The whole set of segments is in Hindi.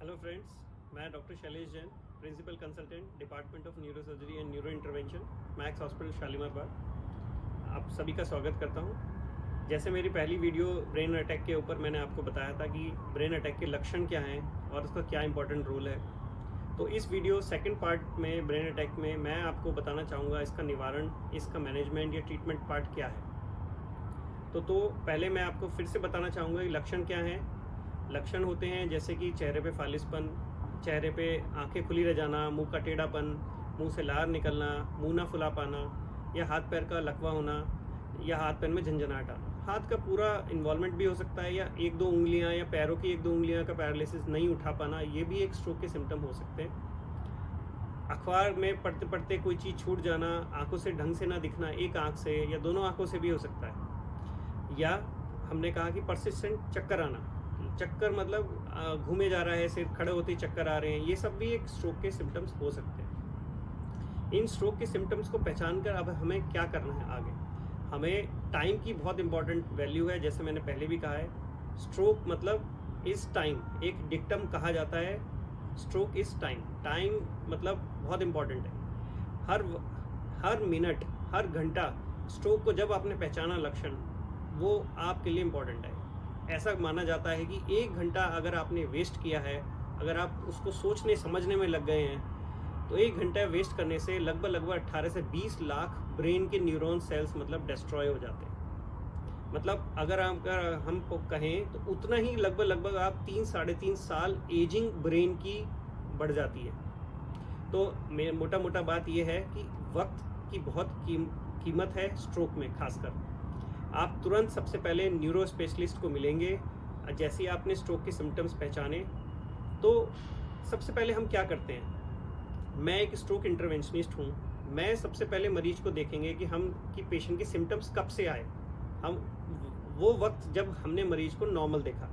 हेलो फ्रेंड्स, मैं doctor Shailesh Jain, principal consultant department of neuro surgery and neuro intervention, Max hospital Shalimar Bagh. आप सभी का स्वागत करता हूं। जैसे मेरी पहली वीडियो ब्रेन अटैक के ऊपर मैंने आपको बताया था कि ब्रेन अटैक के लक्षण क्या हैं और उसका क्या इंपॉर्टेंट रोल है, तो इस वीडियो सेकंड पार्ट में ब्रेन अटैक में मैं आपको बताना चाहूँगा इसका निवारण, इसका मैनेजमेंट या ट्रीटमेंट पार्ट क्या है। तो पहले मैं आपको फिर से बताना चाहूँगा कि लक्षण क्या हैं। लक्षण होते हैं जैसे कि चेहरे पे फालिसपन, चेहरे पे आंखें खुली रह जाना, मुंह का टेढ़ापन, मुंह से लार निकलना, मुंह ना फुला पाना, या हाथ पैर का लकवा होना, या हाथ पैर में झंझनाहट आना। हाथ का पूरा इन्वॉल्वमेंट भी हो सकता है, या एक दो उंगलियां या पैरों की एक दो उंगलियां का पैरालिसिस नहीं उठा पाना, ये भी एक स्ट्रोक के सिम्टम हो सकते हैं। अखबार में पढ़ते पढ़ते कोई चीज़ छूट जाना, आंखों से ढंग से ना दिखना, एक आंख से या दोनों आंखों से भी हो सकता है। या हमने कहा कि परसिस्टेंट चक्कर आना, चक्कर मतलब घूमे जा रहा है, सिर खड़े होते ही चक्कर आ रहे हैं, ये सब भी एक स्ट्रोक के सिम्टम्स हो सकते हैं। इन स्ट्रोक के सिम्टम्स को पहचान कर अब हमें क्या करना है आगे। हमें टाइम की बहुत इंपॉर्टेंट वैल्यू है। जैसे मैंने पहले भी कहा है, स्ट्रोक मतलब इस टाइम, एक डिक्टम कहा जाता है, स्ट्रोक इस टाइम। टाइम मतलब बहुत इंपॉर्टेंट है। हर मिनट, हर घंटा स्ट्रोक को जब आपने पहचाना लक्षण, वो आपके लिए इम्पॉर्टेंट है। ऐसा माना जाता है कि 1 घंटा अगर आपने वेस्ट किया है, अगर आप उसको सोचने समझने में लग गए हैं, तो 1 घंटा वेस्ट करने से लगभग 18 से 20 लाख ब्रेन के न्यूरॉन सेल्स मतलब डिस्ट्रॉय हो जाते हैं। मतलब अगर हम कहें तो उतना ही लगभग आप 3-3.5 साल एजिंग ब्रेन की बढ़ जाती है। तो मोटा बात यह है कि वक्त की बहुत कीमत है स्ट्रोक में। खासकर आप तुरंत सबसे पहले न्यूरो स्पेशलिस्ट को मिलेंगे। जैसे ही आपने स्ट्रोक के सिम्टम्स पहचाने, तो सबसे पहले हम क्या करते हैं, मैं एक स्ट्रोक इंटरवेंशनिस्ट हूँ। मैं सबसे पहले मरीज को देखेंगे कि पेशेंट के सिम्टम्स कब से आए। हम वो वक्त जब हमने मरीज को नॉर्मल देखा,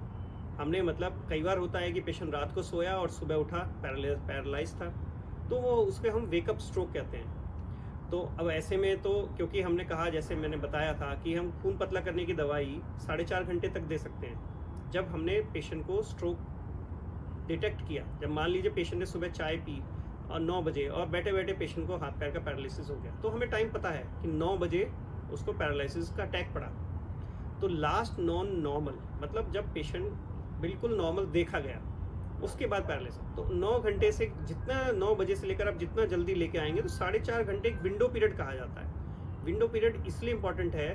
हमने मतलब कई बार होता है कि पेशेंट रात को सोया और सुबह उठा पैरालाइज था, तो वो उसके हम वेकअप स्ट्रोक कहते हैं। तो अब ऐसे में तो क्योंकि हमने कहा, जैसे मैंने बताया था कि हम खून पतला करने की दवाई 4.5 घंटे तक दे सकते हैं। जब हमने पेशेंट को स्ट्रोक डिटेक्ट किया, जब मान लीजिए पेशेंट ने सुबह चाय पी और 9 बजे और बैठे बैठे पेशेंट को हाथ पैर का पैरालिसिस हो गया, तो हमें टाइम पता है कि 9 बजे उसको पैरालिसिस का अटैक पड़ा। तो लास्ट नॉन नॉर्मल मतलब जब पेशेंट बिल्कुल नॉर्मल देखा गया, उसके बाद पैरालिसिस। तो 9 घंटे से जितना 9 बजे से लेकर आप जितना जल्दी लेके आएंगे, तो 4.5 घंटे एक विंडो पीरियड कहा जाता है। विंडो पीरियड इसलिए इंपॉर्टेंट है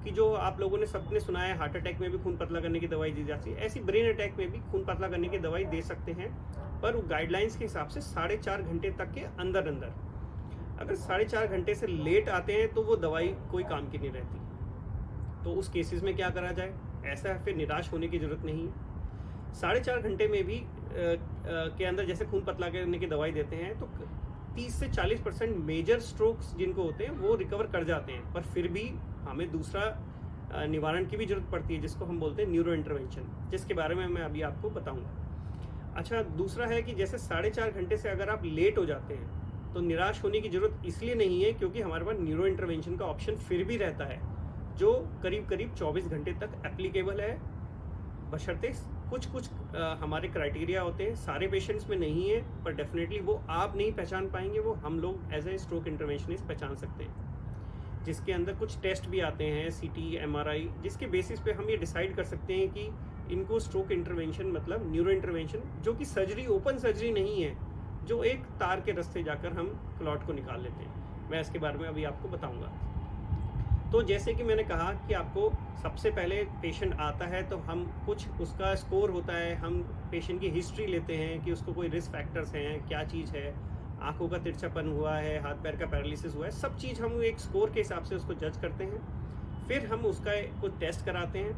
कि जो आप लोगों ने सबने सुना है, हार्ट अटैक में भी खून पतला करने की दवाई दी जाती है, ऐसी ब्रेन अटैक में भी खून पतला करने की दवाई दे सकते हैं, पर गाइडलाइंस के हिसाब से 4.5 घंटे तक के अंदर। अगर 4.5 घंटे से लेट आते हैं तो वो दवाई कोई काम की नहीं रहती। तो उस केसेस में क्या करा जाए, ऐसा फिर निराश होने की जरूरत नहीं है। 4.5 घंटे में भी के अंदर जैसे खून पतला करने की दवाई देते हैं, तो 30 से 40% मेजर स्ट्रोक्स जिनको होते हैं वो रिकवर कर जाते हैं। पर फिर भी हमें दूसरा निवारण की भी जरूरत पड़ती है, जिसको हम बोलते हैं न्यूरो इंटरवेंशन, जिसके बारे में मैं अभी आपको बताऊंगा। अच्छा, दूसरा है कि जैसे 4.5 घंटे से अगर आप लेट हो जाते हैं, तो निराश होने की जरूरत इसलिए नहीं है क्योंकि हमारे पास न्यूरो इंटरवेंशन का ऑप्शन फिर भी रहता है, जो करीब 24 घंटे तक एप्लीकेबल है, बशर्ते कुछ हमारे क्राइटेरिया होते हैं। सारे पेशेंट्स में नहीं है, पर डेफिनेटली वो आप नहीं पहचान पाएंगे, वो हम लोग एज ए स्ट्रोक इंटरवेंशनिस्ट पहचान सकते हैं, जिसके अंदर कुछ टेस्ट भी आते हैं, CT, MRI, जिसके बेसिस पे हम ये डिसाइड कर सकते हैं कि इनको स्ट्रोक इंटरवेंशन मतलब न्यूरो इंटरवेंशन, जो कि सर्जरी, ओपन सर्जरी नहीं है, जो एक तार के रास्ते जाकर हम क्लॉट को निकाल लेते हैं। मैं इसके बारे में अभी आपको बताऊँगा। तो जैसे कि मैंने कहा कि आपको सबसे पहले पेशेंट आता है तो हम कुछ उसका स्कोर होता है, हम पेशेंट की हिस्ट्री लेते हैं कि उसको कोई रिस्क फैक्टर्स हैं, क्या चीज़ है, आंखों का तिरछापन हुआ है, हाथ पैर का पैरालिसिस हुआ है, सब चीज़ हम एक स्कोर के हिसाब से उसको जज करते हैं। फिर हम उसका कुछ टेस्ट कराते हैं,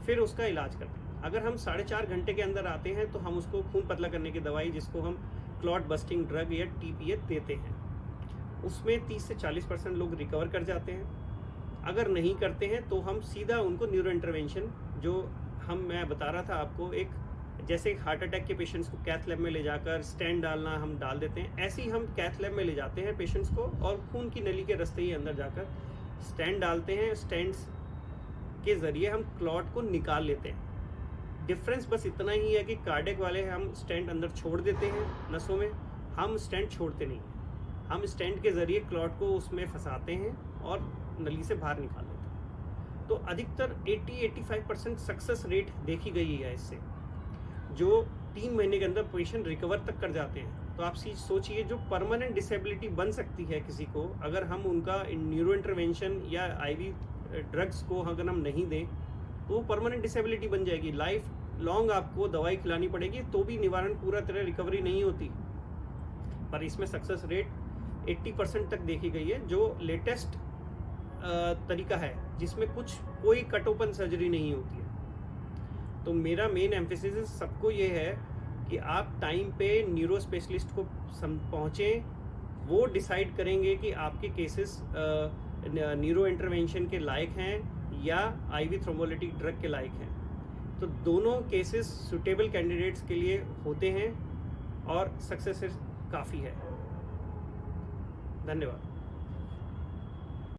फिर उसका इलाज करते हैं। अगर हम 4.5 घंटे के अंदर आते हैं तो हम उसको खून पतला करने की दवाई, जिसको हम क्लॉट बस्टिंग ड्रग या TPA देते हैं। उसमें 30 से 40% लोग रिकवर कर जाते हैं। अगर नहीं करते हैं तो हम सीधा उनको न्यूरो इंटरवेंशन, जो मैं बता रहा था आपको, एक जैसे हार्ट अटैक के पेशेंट्स को कैथ लैब में ले जाकर स्टेंट डालना हम डाल देते हैं, ऐसे ही हम कैथ लैब में ले जाते हैं पेशेंट्स को और खून की नली के रास्ते ही अंदर जाकर स्टेंट डालते हैं। स्टेंट्स के ज़रिए हम क्लॉट को निकाल लेते हैं। डिफरेंस बस इतना ही है कि कार्डियक वाले हम स्टेंट अंदर छोड़ देते हैं नसों में, हम स्टेंट छोड़ते नहीं हैं। हम स्टेंट के ज़रिए क्लॉट को उसमें फंसाते हैं और नली से बाहर निकाल लेते हैं। तो अधिकतर 80-85% सक्सेस रेट देखी गई है इससे, जो 3 महीने के अंदर पेशेंट रिकवर तक कर जाते हैं। तो आप सोचिए, जो परमानेंट डिसेबिलिटी बन सकती है किसी को, अगर हम उनका न्यूरो इंटरवेंशन या आईवी ड्रग्स को अगर हम नहीं दें तो वो परमानेंट डिसेबिलिटी बन जाएगी। लाइफ लॉन्ग आपको दवाई खिलानी पड़ेगी तो भी निवारण पूरा तरह रिकवरी नहीं होती। पर इसमें सक्सेस रेट 80% तक देखी गई है, जो लेटेस्ट तरीका है जिसमें कोई कट ओपन सर्जरी नहीं होती है। तो मेरा मेन एम्फेसिस सबको ये है कि आप टाइम पे न्यूरो स्पेशलिस्ट को पहुँचें। वो डिसाइड करेंगे कि आपके केसेस न्यूरो इंटरवेंशन के लायक हैं या आईवी थ्रोम्बोलिटिक ड्रग के लायक हैं। तो दोनों केसेस सुटेबल कैंडिडेट्स के लिए होते हैं और सक्सेस काफ़ी है। धन्यवाद।